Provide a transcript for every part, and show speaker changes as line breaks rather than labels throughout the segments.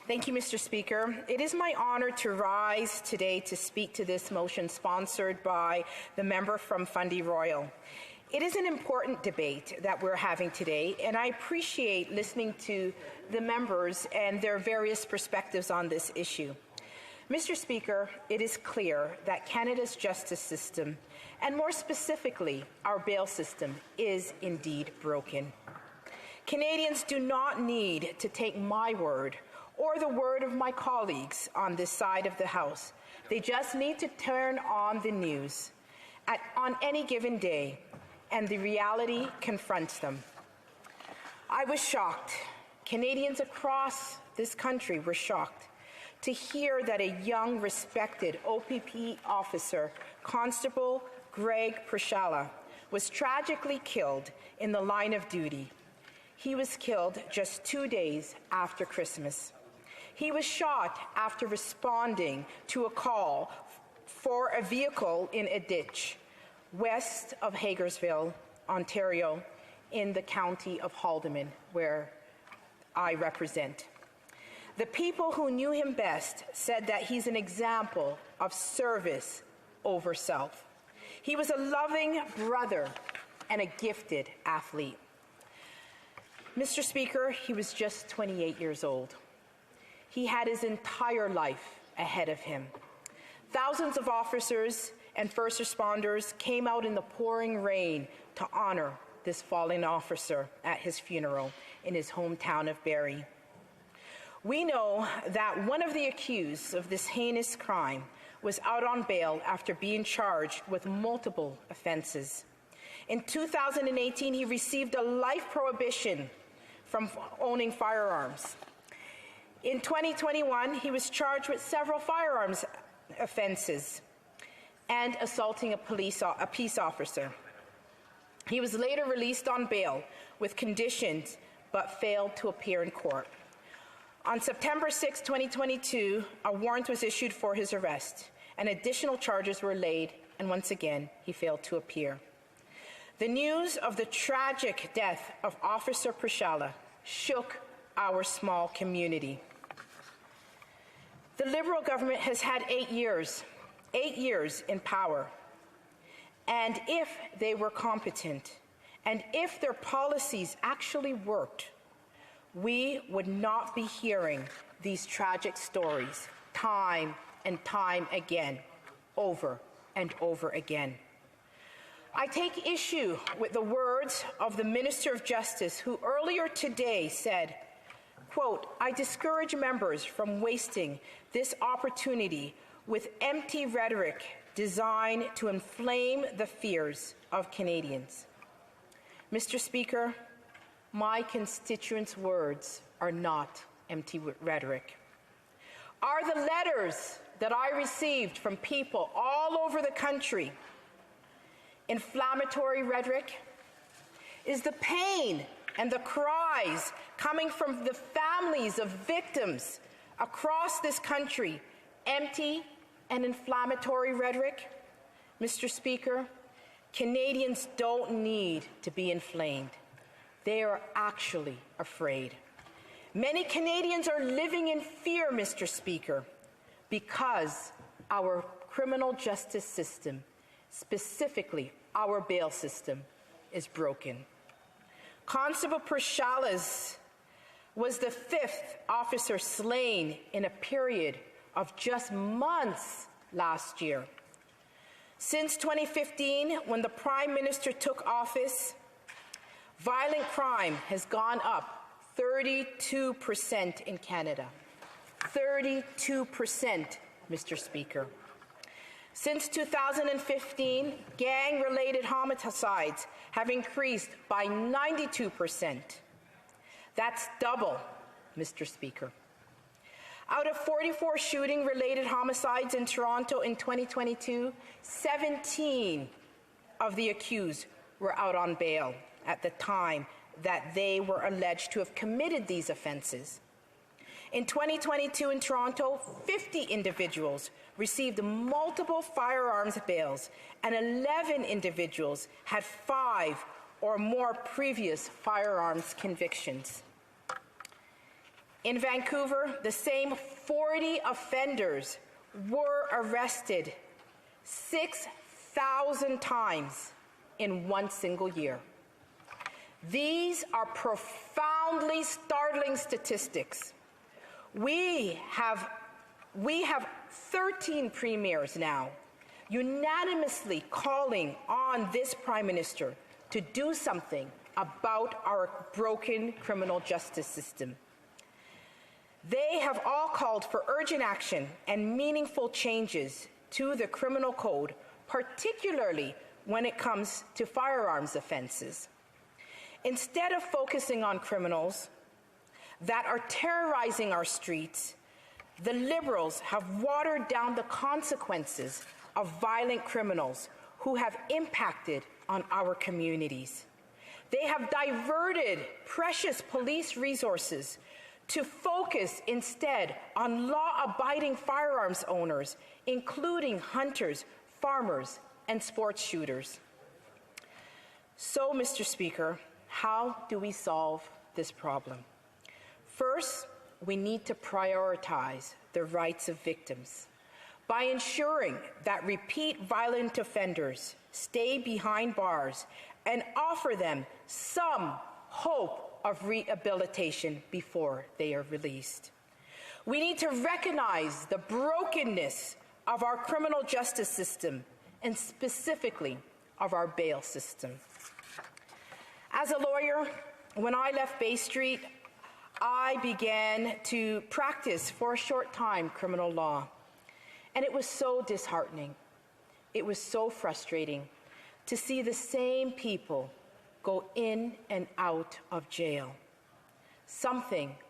Thank you, Mr. Speaker. It is my honour to rise today to speak to this motion sponsored by the member from Fundy Royal. It is an important debate that we're having today, and I appreciate listening to the members and their various perspectives on this issue. Mr. Speaker, it is clear that Canada's justice system, and more specifically, our bail system, is indeed broken. Canadians do not need to take my word or the word of my colleagues on this side of the House. They just need to turn on the news on any given day, and the reality confronts them. I was shocked. Canadians across this country were shocked to hear that a young, respected OPP officer, Constable Greg Pierzchala, was tragically killed in the line of duty. He was killed just 2 days after Christmas. He was shot after responding to a call for a vehicle in a ditch west of Hagersville, Ontario, in the county of Haldimand, where I represent. The people who knew him best said that he's an example of service over self. He was a loving brother and a gifted athlete. Mr. Speaker, he was just 28 years old. He had his entire life ahead of him. Thousands of officers and first responders came out in the pouring rain to honor this fallen officer at his funeral in his hometown of Barrie. We know that one of the accused of this heinous crime was out on bail after being charged with multiple offenses. In 2018, he received a life prohibition from owning firearms. In 2021, he was charged with several firearms offenses and assaulting a peace officer. He was later released on bail with conditions, but failed to appear in court. On September 6, 2022, a warrant was issued for his arrest, and additional charges were laid, and once again, he failed to appear. The news of the tragic death of Officer Pierzchala shook our small community. The Liberal government has had 8 years in power, and if they were competent, and if their policies actually worked, we would not be hearing these tragic stories time and time again, over and over again. I take issue with the words of the Minister of Justice, who earlier today said, quote, "I discourage members from wasting this opportunity with empty rhetoric designed to inflame the fears of Canadians." Mr. Speaker, my constituents' words are not empty rhetoric. Are the letters that I received from people all over the country inflammatory rhetoric? Is the pain and the cries coming from the families of victims across this country empty and inflammatory rhetoric? Mr. Speaker, Canadians don't need to be inflamed. They are actually afraid. Many Canadians are living in fear, Mr. Speaker, because our criminal justice system, specifically our bail system, is broken. Constable Pierzchala was the 5th officer slain in a period of just months last year. Since 2015, when the Prime Minister took office, violent crime has gone up 32% in Canada. 32%, Mr. Speaker. Since 2015, gang-related homicides have increased by 92%. That's double, Mr. Speaker. Out of 44 shooting-related homicides in Toronto in 2022, 17 of the accused were out on bail at the time that they were alleged to have committed these offenses. In 2022 in Toronto, 50 individuals received multiple firearms bails, and 11 individuals had 5 or more previous firearms convictions. In Vancouver, the same 40 offenders were arrested 6,000 times in one single year. These are profoundly startling statistics. We have 13 premiers now unanimously calling on this Prime Minister to do something about our broken criminal justice system. They have all called for urgent action and meaningful changes to the criminal code, particularly when it comes to firearms offenses. Instead of focusing on criminals that are terrorizing our streets, the Liberals have watered down the consequences of violent criminals who have impacted on our communities. They have diverted precious police resources to focus instead on law-abiding firearms owners, including hunters, farmers, and sports shooters. So, Mr. Speaker, how do we solve this problem? First, we need to prioritize the rights of victims by ensuring that repeat violent offenders stay behind bars and offer them some hope of rehabilitation before they are released. We need to recognize the brokenness of our criminal justice system and specifically of our bail system. As a lawyer, when I left Bay Street, I began to practice for a short time criminal law. And it was so disheartening. It was so frustrating to see the same people go in and out of jail.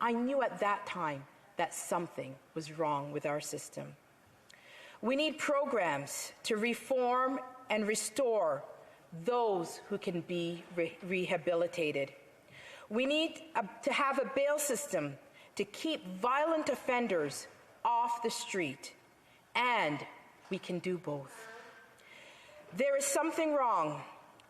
I knew at that time that something was wrong with our system. We need programs to reform and restore those who can be rehabilitated. We need to have a bail system to keep violent offenders off the street, and we can do both. There is something wrong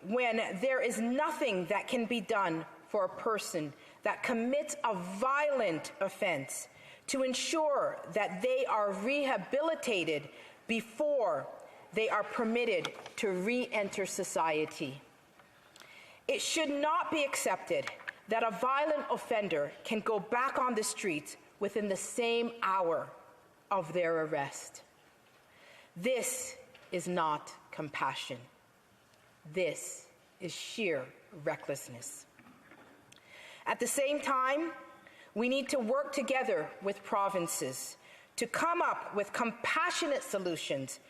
when there is nothing that can be done for a person that commits a violent offense to ensure that they are rehabilitated before they are permitted to re-enter society. It should not be accepted that a violent offender can go back on the streets within the same hour of their arrest. This is not compassion. This is sheer recklessness. At the same time, we need to work together with provinces to come up with compassionate solutions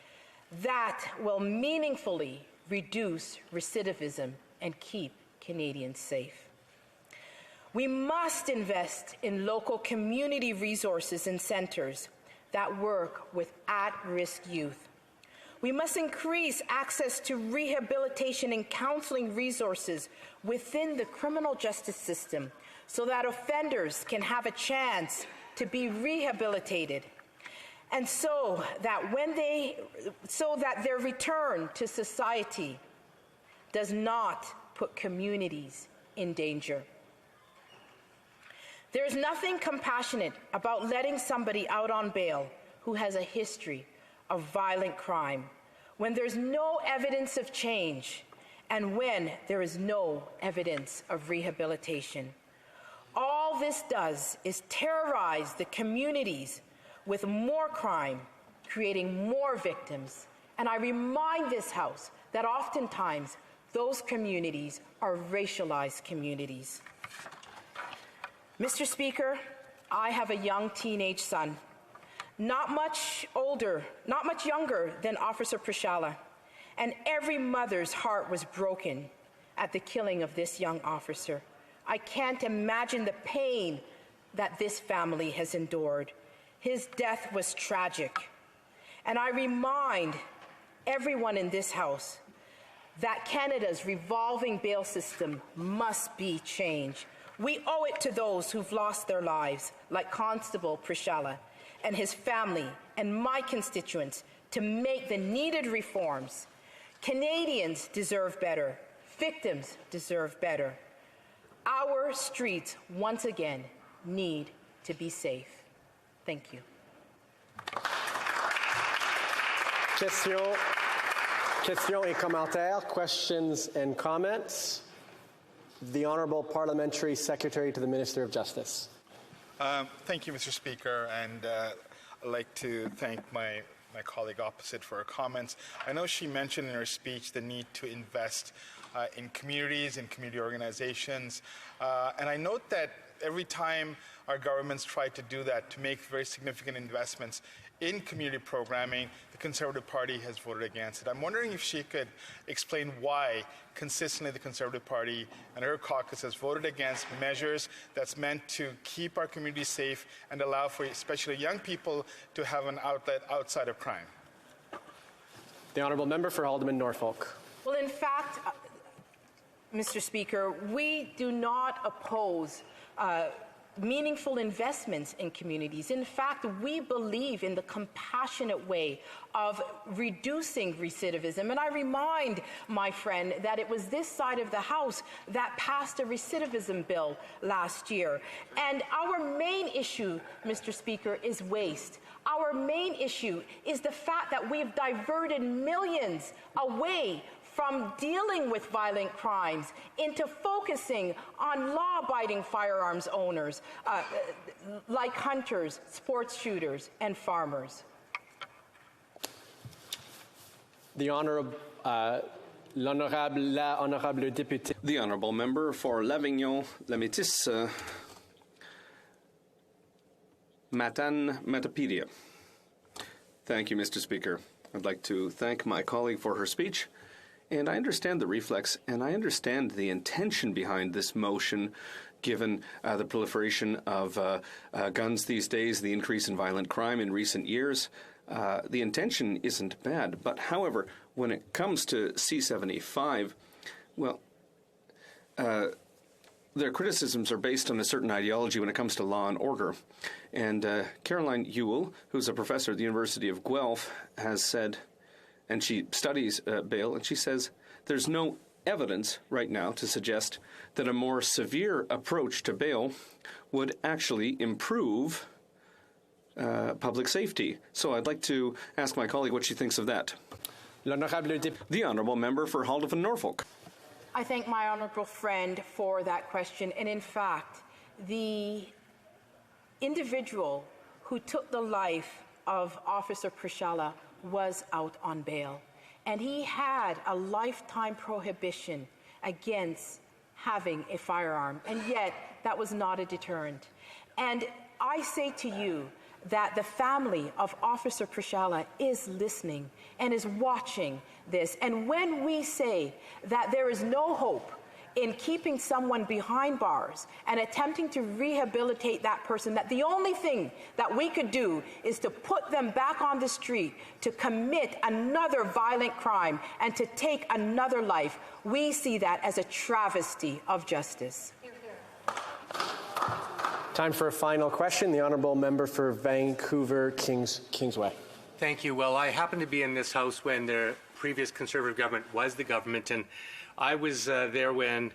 that will meaningfully reduce recidivism and keep Canadians safe. We must invest in local community resources and centres that work with at-risk youth. We must increase access to rehabilitation and counselling resources within the criminal justice system so that offenders can have a chance to be rehabilitated, and so that their return to society does not put communities in danger. There is nothing compassionate about letting somebody out on bail who has a history of violent crime when there's no evidence of change and when there is no evidence of rehabilitation. All this does is terrorize the communities with more crime, creating more victims. And I remind this House that oftentimes those communities are racialized communities. Mr. Speaker, I have a young teenage son, not much younger than Officer Pierzchala, and every mother's heart was broken at the killing of this young officer. I can't imagine the pain that this family has endured. His death was tragic. And I remind everyone in this House that Canada's revolving bail system must be changed. We owe it to those who've lost their lives, like Constable Pierzchala and his family and my constituents, to make the needed reforms. Canadians deserve better. Victims deserve better. Our streets, once again, need to be safe. Thank you.
Questions et commentaires, questions and comments. The Honourable Parliamentary Secretary to the Minister of Justice.
Thank you, Mr. Speaker, and I'd like to thank my colleague opposite for her comments. I know she mentioned in her speech the need to invest in communities and community organizations, and I note that every time our governments try to do that, to make very significant investments in community programming, the Conservative Party has voted against it. I'm wondering if she could explain why consistently the Conservative Party and her caucus has voted against measures that's meant to keep our communities safe and allow for especially young people to have an outlet outside of crime.
The Honourable Member for Alderman Norfolk.
Well, in fact, Mr. Speaker, we do not oppose meaningful investments in communities. In fact, we believe in the compassionate way of reducing recidivism. And I remind my friend that it was this side of the House that passed a recidivism bill last year. And our main issue, Mr. Speaker, is waste. Our main issue is the fact that we've diverted millions away from dealing with violent crimes into focusing on law-abiding firearms owners like hunters, sports shooters, and farmers.
The Honourable Député.
The Honourable Member for Lavignon-La Métis, Matane-Matapedia. Thank you, Mr. Speaker. I'd like to thank my colleague for her speech. And I understand the reflex, and I understand the intention behind this motion, given the proliferation of guns these days, the increase in violent crime in recent years. The intention isn't bad. But, however, when it comes to C-75, well, their criticisms are based on a certain ideology when it comes to law and order. And Caroline Ewell, who's a professor at the University of Guelph, has said, and she studies bail, and she says there's no evidence right now to suggest that a more severe approach to bail would actually improve public safety. So I'd like to ask my colleague what she thinks of that. The Honourable Member for Haldimand Norfolk.
I thank my honourable friend for that question. And in fact, the individual who took the life of Officer Pierzchala was out on bail, and he had a lifetime prohibition against having a firearm, and yet that was not a deterrent. And I say to you that the family of Officer Pierzchala is listening and is watching this, and when we say that there is no hope in keeping someone behind bars and attempting to rehabilitate that person, that the only thing that we could do is to put them back on the street to commit another violent crime and to take another life, we see that as a travesty of justice.
Time for a final question. The Honourable Member for Vancouver Kingsway.
Thank you. Well, I happened to be in this House when the previous Conservative government was the government, and I was there when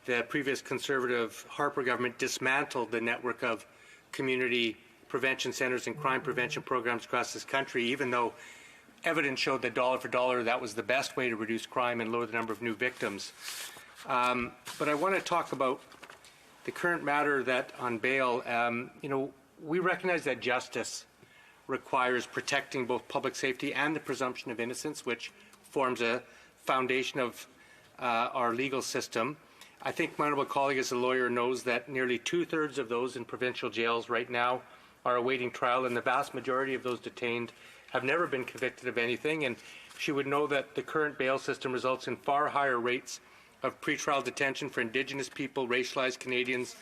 the previous Conservative Harper government dismantled the network of community prevention centres and crime prevention programs across this country, even though evidence showed that dollar for dollar that was the best way to reduce crime and lower the number of new victims. But I want to talk about the current matter that on bail. We recognize that justice requires protecting both public safety and the presumption of innocence, which forms a foundation of our legal system. I think my honourable colleague as a lawyer knows that nearly 2/3 of those in provincial jails right now are awaiting trial, and the vast majority of those detained have never been convicted of anything. And she would know that the current bail system results in far higher rates of pretrial detention for Indigenous people, racialized Canadians,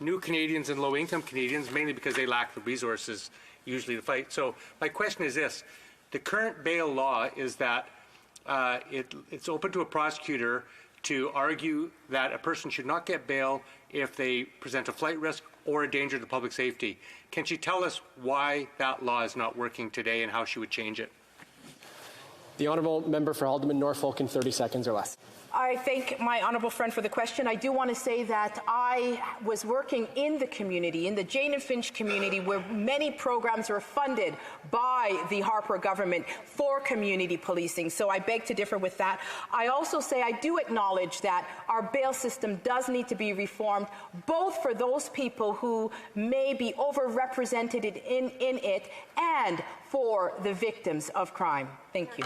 new Canadians and low-income Canadians, mainly because they lack the resources usually to fight. So my question is this. The current bail law is that it's open to a prosecutor to argue that a person should not get bail if they present a flight risk or a danger to public safety. Can she tell us why that law is not working today and how she would change it?
The Honourable Member for Haldimand Norfolk in 30 seconds or less.
I thank my honourable friend for the question. I do want to say that I was working in the community, in the Jane and Finch community, where many programs were funded by the Harper government for community policing. So I beg to differ with that. I also say I do acknowledge that our bail system does need to be reformed, both for those people who may be overrepresented in it and for the victims of crime. Thank you.